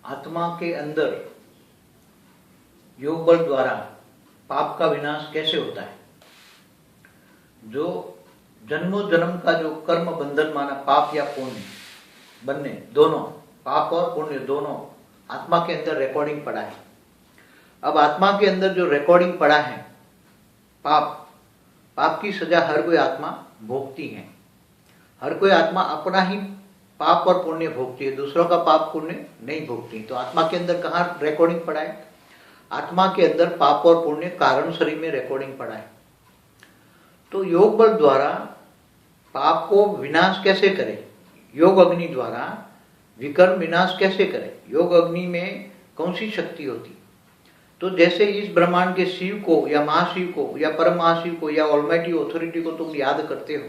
आत्मा के अंदर योग बल द्वारा पाप का विनाश कैसे होता है। जो जन्मों जन्म का जो कर्म बंधन माना, पाप या पुण्य बनने, दोनों पाप और पुण्य दोनों आत्मा के अंदर रिकॉर्डिंग पड़ा है। अब आत्मा के अंदर जो रिकॉर्डिंग पड़ा है, पाप की सजा हर कोई आत्मा भोगती है। हर कोई आत्मा अपना ही पाप और पुण्य भोगती है, दूसरों का पाप पुण्य नहीं भोगती। तो आत्मा के अंदर कहाँ रिकॉर्डिंग पड़ा है? आत्मा के अंदर पाप और पुण्य कारण शरीर में रिकॉर्डिंग पड़ा है। तो योग बल द्वारा पाप को विनाश कैसे करे, योग अग्नि द्वारा विकर्म विनाश कैसे करे, योग अग्नि में कौन सी शक्ति होती। तो जैसे इस ब्रह्मांड के शिव को या महाशिव को या परम महाशिव को या ऑलमाइटी ऑथोरिटी को तुम याद करते हो,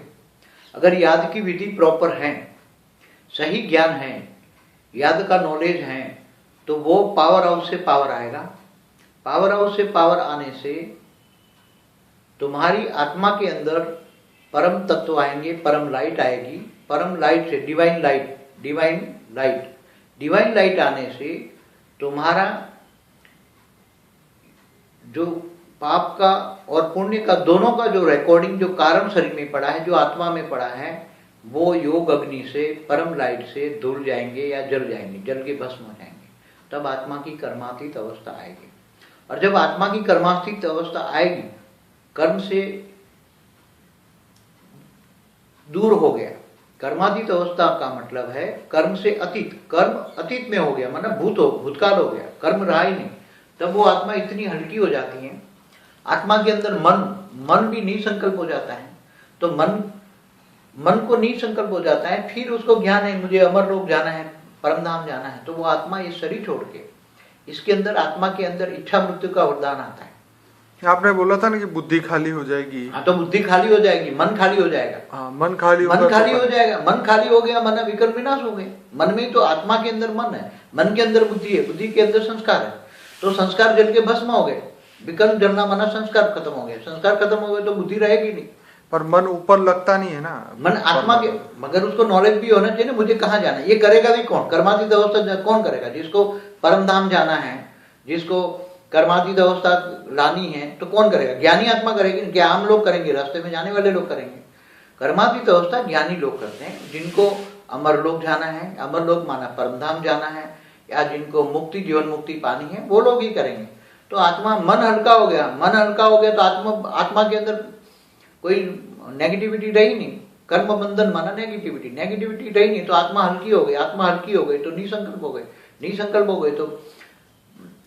अगर याद की विधि प्रॉपर है, सही ज्ञान है, याद का नॉलेज है, तो वो पावर हाउस से पावर आएगा। पावर हाउस से पावर आने से तुम्हारी आत्मा के अंदर परम तत्व आएंगे, परम लाइट आएगी। परम लाइट से डिवाइन लाइट आने से तुम्हारा जो पाप का और पुण्य का दोनों का जो रिकॉर्डिंग जो कारण शरीर में पड़ा है, जो आत्मा में पड़ा है, वो योग अग्नि से परम लाइट से धुल जाएंगे या जल जाएंगे, जल के भस्म हो जाएंगे। तब आत्मा की कर्मातीत अवस्था आएगी। और जब आत्मा की कर्मातीत अवस्था आएगी, कर्म से दूर हो गया। कर्मातीत अवस्था का मतलब है कर्म से अतीत, कर्म अतीत में हो गया, मतलब भूतकाल हो गया, कर्म रहा ही नहीं। तब वो आत्मा इतनी हल्की हो जाती है। आत्मा के अंदर मन भी निसंकल्प हो जाता है। तो मन को निसंकल्प हो जाता है, फिर उसको ज्ञान है मुझे अमर लोक जाना है, परमधाम जाना है। तो वो आत्मा ये शरीर छोड़ के, इसके अंदर आत्मा के अंदर इच्छा मृत्यु का वरदान आता है। आपने बोला था ना कि बुद्धि खाली हो जाएगी। हाँ, तो बुद्धि खाली हो जाएगी, मन खाली हो जाएगा। हाँ, मन खाली हो जाएगा। मन खाली हो गया, मन विकर्म विनाश हो गए। मन में तो आत्मा के अंदर मन है, मन के अंदर बुद्धि है, बुद्धि के अंदर संस्कार है। तो संस्कार जल के भस्म हो गए, विकर्म जलना माना संस्कार खत्म हो गए। संस्कार खत्म हो गए तो बुद्धि रहेगी नहीं। पर मन ऊपर लगता नहीं है ना, मन आत्मा के, मगर उसको नॉलेज भी होना चाहिए ना, मुझे कहाँ जाना है। ये करेगा भी कौन? कर्मातीत अवस्था कौन करेगा? जिसको परम धाम जाना है, जिसको कर्मातीत अवस्था लानी है, तो कौन करेगा? ज्ञानी आत्मा करेगी। क्या आम लोग करेंगे? रास्ते में जाने वाले लोग करेंगे। कर्मातीत अवस्था ज्ञानी लोग करते हैं, जिनको अमर लोक जाना है, अमर लोक माना परमधाम जाना है, या जिनको मुक्ति, जीवन मुक्ति पानी है, वो लोग ही करेंगे। तो आत्मा मन हल्का हो गया, मन हल्का हो गया तो आत्मा के अंदर कोई नेगेटिविटी रही नहीं। कर्म बंधन माना नेगेटिविटी रही नहीं, तो आत्मा हल्की हो गई। आत्मा हल्की हो गई तो निसंकल्प हो गए, निसंकल्प हो गए तो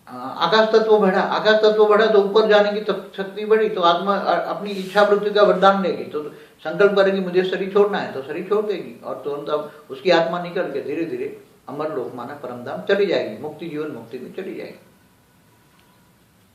आकाश तत्व बढ़ा तो ऊपर जाने की शक्ति बढ़ी। तो आत्मा अपनी इच्छा वृत्ति का वरदान लेगी, तो संकल्प करेगी मुझे शरीर छोड़ना है, तो शरीर छोड़ देगी। और तुरंत अब उसकी आत्मा निकल के धीरे धीरे अमर लोक माना परमधाम चली जाएगी, मुक्ति जीवन मुक्ति में चली जाएगी।